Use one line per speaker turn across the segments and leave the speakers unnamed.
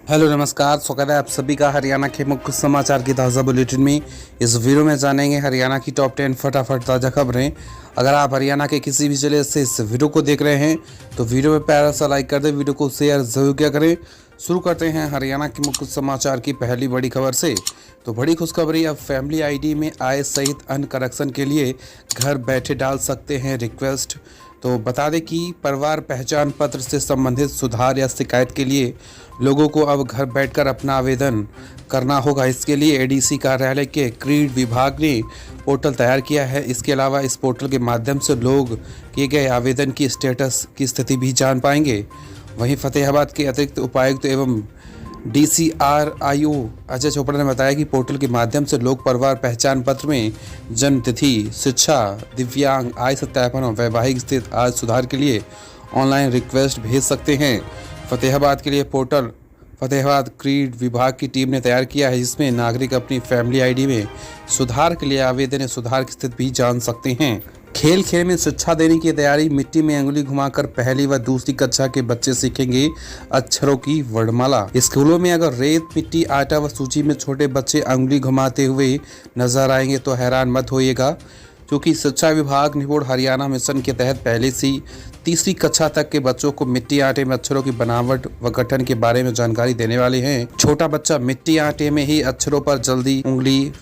Hello नमस्कार, स्वागत है आप सभी का हरियाणा के मुख्य समाचार की ताज़ा बुलेटिन में। इस वीडियो में जानेंगे हरियाणा की टॉप 10 फटाफट ताज़ा खबरें। अगर आप हरियाणा के किसी भी जिले से इस वीडियो को देख रहे हैं तो वीडियो में प्यारा सा लाइक कर दें, वीडियो को शेयर जरूर किया करें। शुरू करते हैं हरियाणा के मुख्य समाचार की पहली बड़ी खबर से। तो बड़ी खुशखबरी, अब फैमिली आईडी में आय सहित अन्य करेक्शन के लिए घर बैठे डाल सकते हैं रिक्वेस्ट। तो बता दें कि परिवार पहचान पत्र से संबंधित सुधार या शिकायत के लिए लोगों को अब घर बैठकर अपना आवेदन करना होगा। इसके लिए एडीसी कार्यालय के क्रीड विभाग ने पोर्टल तैयार किया है। इसके अलावा इस पोर्टल के माध्यम से लोग किए गए आवेदन की स्टेटस की स्थिति भी जान पाएंगे। वहीं फतेहाबाद के अतिरिक्त उपायुक्त एवं DCRIO अजय चोपड़ा ने बताया कि पोर्टल के माध्यम से लोग परिवार पहचान पत्र में जन्म तिथि, शिक्षा, दिव्यांग, आय सत्यापन और वैवाहिक स्थिति आदि सुधार के लिए ऑनलाइन रिक्वेस्ट भेज सकते हैं। फतेहाबाद के लिए पोर्टल फतेहाबाद क्रीड विभाग की टीम ने तैयार किया है, जिसमें नागरिक अपनी फैमिली आईडी में सुधार के लिए आवेदन या सुधार की स्थिति भी जान सकते हैं। खेल खेल में शिक्षा देने की तैयारी, मिट्टी में अंगुली घुमाकर पहली व दूसरी कक्षा के बच्चे सीखेंगे अक्षरों की वर्णमाला। स्कूलों में अगर रेत, मिट्टी, आटा व सूची में छोटे बच्चे अंगुली घुमाते हुए नजर आएंगे तो हैरान मत होइएगा, क्योंकि शिक्षा विभाग निपुण हरियाणा मिशन के तहत पहले से तीसरी कक्षा तक के बच्चों को मिट्टी आटे में अक्षरों की बनावट व गठन के बारे में जानकारी देने वाले हैं। छोटा बच्चा मिट्टी आटे में ही अक्षरों पर जल्दी उंगली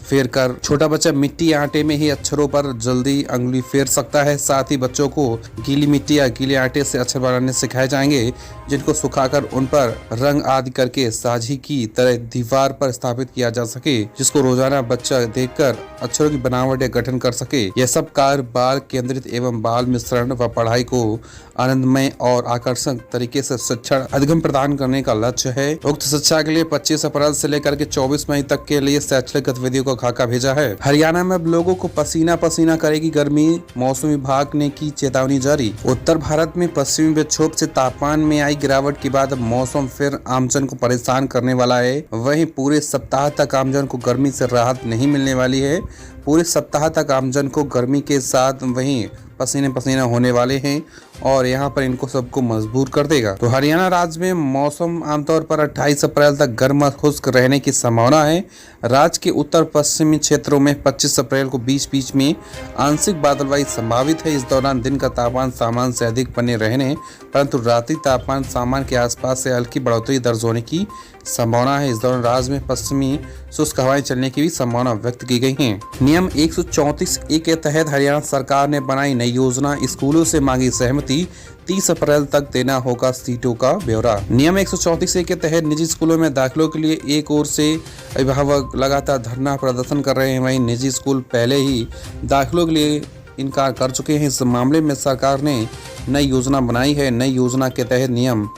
फेर सकता है। साथ ही बच्चों को गीली मिट्टी या गीले आटे से अक्षर बनाने सिखाए जाएंगे, जिनको सुखाकर उन पर रंग आदि करके साझी की तरह दीवार पर स्थापित किया जा सके, जिसको रोजाना बच्चा देखकर अक्षरों की बनावट या गठन कर सके। यह सब कार्य बाल केंद्रित एवं बाल मिश्रण व पढ़ाई को आनंदमय और आकर्षक तरीके से शिक्षा अधिगम प्रदान करने का लक्ष्य है। उक्त शिक्षा के लिए 25 अप्रैल से लेकर के 24 मई तक के लिए शैक्षणिक गतिविधियों का खाका भेजा है। हरियाणा में अब लोगों को पसीना पसीना करेगी गर्मी, मौसम विभाग ने की चेतावनी जारी। उत्तर भारत में पश्चिमी विक्षोभ से तापमान में आई गिरावट के बाद अब मौसम फिर आमजन को परेशान करने वाला है। वहीं पूरे सप्ताह तक आमजन को गर्मी से राहत नहीं मिलने वाली है। पूरे सप्ताह तक आमजन को गर्मी के साथ वहीं पसीने पसीना होने वाले हैं और यहाँ पर इनको सबको मजबूर कर देगा। तो हरियाणा राज्य में मौसम आमतौर पर 28 अप्रैल तक गर्म खुश्क रहने की संभावना है। राज्य के उत्तर पश्चिमी क्षेत्रों में 25 अप्रैल को बीच बीच में आंशिक बादलवाई संभावित है। इस दौरान दिन का तापमान सामान्य से अधिक बने रहने, परंतु रात्रि तापमान सामान्य के आसपास से हल्की बढ़ोतरी दर्ज होने की संभावना है। इस दौरान राज्य में पश्चिमी शुष्क हवाएं चलने की भी संभावना व्यक्त की गई है। नियम 134A के तहत हरियाणा सरकार ने बनाई नई योजना, स्कूलों से मांगी सहमति, 30 अप्रैल तक देना होगा सीटों का ब्यौरा। नियम 134A के तहत निजी स्कूलों में दाखिलों के लिए एक ओर से अभिभावक लगातार धरना प्रदर्शन कर रहे हैं, वहीं निजी स्कूल पहले ही दाखिलों के लिए इनकार कर चुके हैं। इस मामले में सरकार ने नई योजना बनाई है। नई योजना के तहत नियम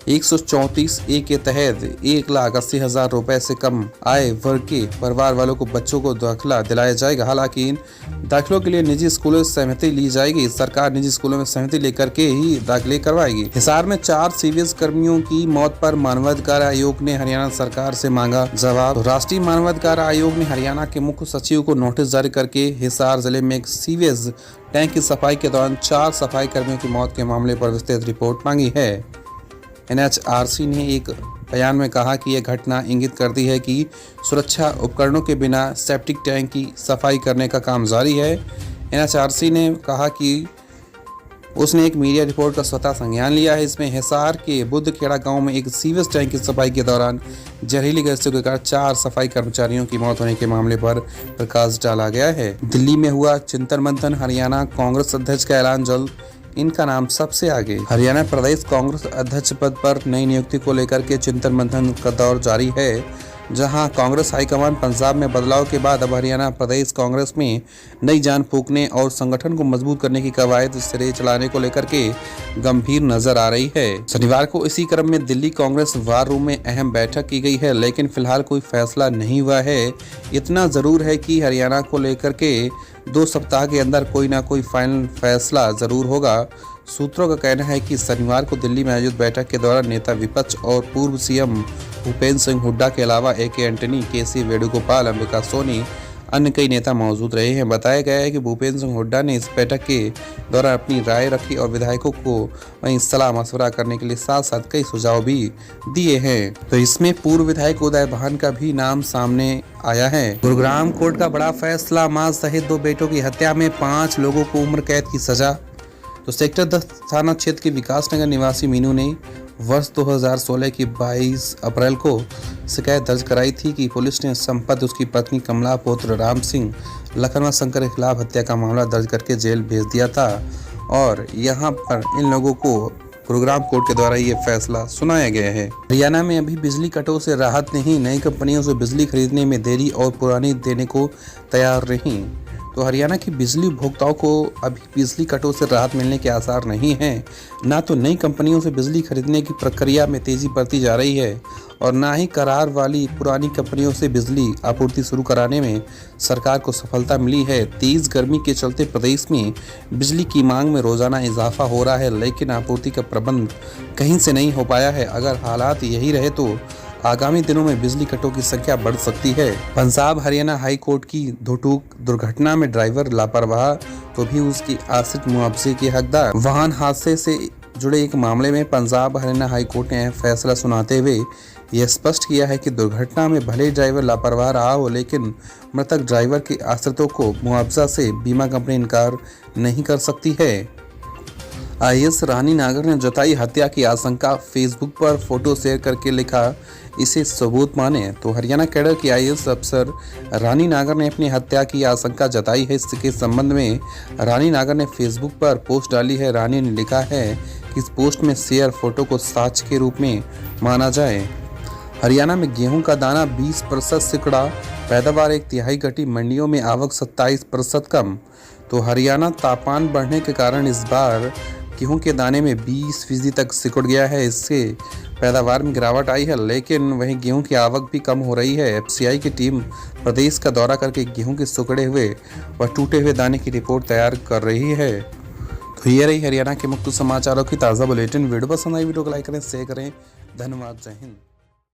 134A के तहत 1,80,000 रुपए से कम आय वर्ग के परिवार वालों को बच्चों को दाखिला दिलाया जाएगा। हालांकि इन दाखिलों के लिए निजी स्कूलों से सहमति ली जाएगी। सरकार निजी स्कूलों में सहमति लेकर के ही दाखिले करवाएगी। हिसार में 4 सीवीएस कर्मियों की मौत पर मानवाधिकार आयोग ने हरियाणा सरकार से मांगा जवाब। तो राष्ट्रीय मानवाधिकार आयोग ने हरियाणा के मुख्य सचिव को नोटिस जारी करके हिसार जिले में एक सीवेज टैंक की सफाई के दौरान 4 सफाई कर्मियों की मौत के मामले पर विस्तृत रिपोर्ट मांगी है। NHRC ने एक बयान में कहा कि यह घटना इंगित करती है कि सुरक्षा उपकरणों के बिना सेप्टिक टैंक की सफाई करने का काम जारी है। NHRC ने कहा कि उसने एक मीडिया रिपोर्ट का स्वतः संज्ञान लिया है। इसमें हिसार के बुद्धखेड़ा गांव में एक सीवेज टैंक की सफाई के दौरान जहरीली गैसों के कारण 4 सफाई कर्मचारियों की मौत होने के मामले पर प्रकाश डाला गया है। दिल्ली में हुआ चिंतन मंथन, हरियाणा कांग्रेस अध्यक्ष का ऐलान जल्द, इनका नाम सबसे आगे। हरियाणा प्रदेश कांग्रेस अध्यक्ष पद पर नई नियुक्ति को लेकर के चिंतन मंथन का दौर जारी है। जहां कांग्रेस हाईकमान पंजाब में बदलाव के बाद अब हरियाणा प्रदेश कांग्रेस में नई जान फूंकने और संगठन को मजबूत करने की कवायद सिरे चलाने को लेकर के गंभीर नजर आ रही है। शनिवार को इसी क्रम में दिल्ली कांग्रेस वार रूम में अहम बैठक की गई है, लेकिन फिलहाल कोई फैसला नहीं हुआ है। इतना जरूर है कि हरियाणा को लेकर के 2 सप्ताह के अंदर कोई ना कोई फाइनल फैसला जरूर होगा। सूत्रों का कहना है कि शनिवार को दिल्ली में आयोजित बैठक के दौरान नेता विपक्ष और पूर्व सीएम भूपेंद्र सिंह हुड्डा के अलावा AK एंटनी, KC वेणुगोपाल, अंबिका सोनी, अन्य कई नेता मौजूद रहे हैं। बताया गया है कि भूपेंद्र सिंह हुड्डा ने इस बैठक के दौरान अपनी राय रखी और विधायकों को वहीं सलाह मशवरा करने के लिए साथ साथ कई सुझाव भी दिए हैं। तो इसमें पूर्व विधायक उदय भान का भी नाम सामने आया है। गुरुग्राम कोर्ट का बड़ा फैसला, मां सहित 2 बेटों की हत्या में 5 लोगों को उम्र कैद की सजा। तो सेक्टर 10 थाना क्षेत्र के विकासनगर निवासी मीनू ने वर्ष 2016 की 22 अप्रैल को शिकायत दर्ज कराई थी कि पुलिस ने संपत उसकी पत्नी कमला पुत्र राम सिंह लखनवा शंकर के खिलाफ हत्या का मामला दर्ज करके जेल भेज दिया था और यहाँ पर इन लोगों को गुरुग्राम कोर्ट के द्वारा ये फैसला सुनाया गया है। हरियाणा में अभी बिजली कटों से राहत नहीं, नई कंपनियों से बिजली खरीदने में देरी और पुरानी देने को तैयार नहीं। तो हरियाणा की बिजली उपभोक्ताओं को अभी बिजली कटों से राहत मिलने के आसार नहीं हैं। ना तो नई कंपनियों से बिजली खरीदने की प्रक्रिया में तेजी बढ़ती जा रही है और ना ही करार वाली पुरानी कंपनियों से बिजली आपूर्ति शुरू कराने में सरकार को सफलता मिली है। तेज गर्मी के चलते प्रदेश में बिजली की मांग में रोजाना इजाफा हो रहा है, लेकिन आपूर्ति का प्रबंध कहीं से नहीं हो पाया है। अगर हालात यही रहे तो आगामी दिनों में बिजली कटों की संख्या बढ़ सकती है। पंजाब हरियाणा हाई कोर्ट की धुटुक दुर्घटना में ड्राइवर लापरवाह तो भी उसकी आश्रित मुआवजे के हकदार। वाहन हादसे से जुड़े एक मामले में पंजाब हरियाणा हाई कोर्ट ने फैसला सुनाते हुए यह स्पष्ट किया है कि दुर्घटना में भले ड्राइवर लापरवाह रहा हो, लेकिन मृतक ड्राइवर के आश्रितों को मुआवजा से बीमा कंपनी इनकार नहीं कर सकती है। IAS रानी नागर ने जताई हत्या की आशंका, फेसबुक पर फोटो शेयर करके लिखा इसे सबूत माने। तो हरियाणा कैडर की IAS अफसर रानी नागर ने अपनी हत्या की आशंका जताई है। इसके संबंध में रानी नागर ने फेसबुक पर पोस्ट डाली है। रानी ने लिखा है कि इस पोस्ट में शेयर फोटो को साक्ष्य के रूप में माना जाए। हरियाणा में गेहूं का दाना 20% सिकुड़ा, पैदावार 1/3 घटी, मंडियों में आवक 27% कम। तो हरियाणा तापमान बढ़ने के कारण इस बार गेहूं के दाने में 20% तक सिकुड़ गया है। इससे पैदावार में गिरावट आई है, लेकिन वहीं गेहूं की आवक भी कम हो रही है। FCI की टीम प्रदेश का दौरा करके गेहूं के सिकुड़े हुए व टूटे हुए दाने की रिपोर्ट तैयार कर रही है। तो ये रही हरियाणा के मुख्य समाचारों की ताज़ा बुलेटिन। वीडियो पसंद आई वीडियो को लाइक करें, शेयर करें। धन्यवाद। जय हिंद।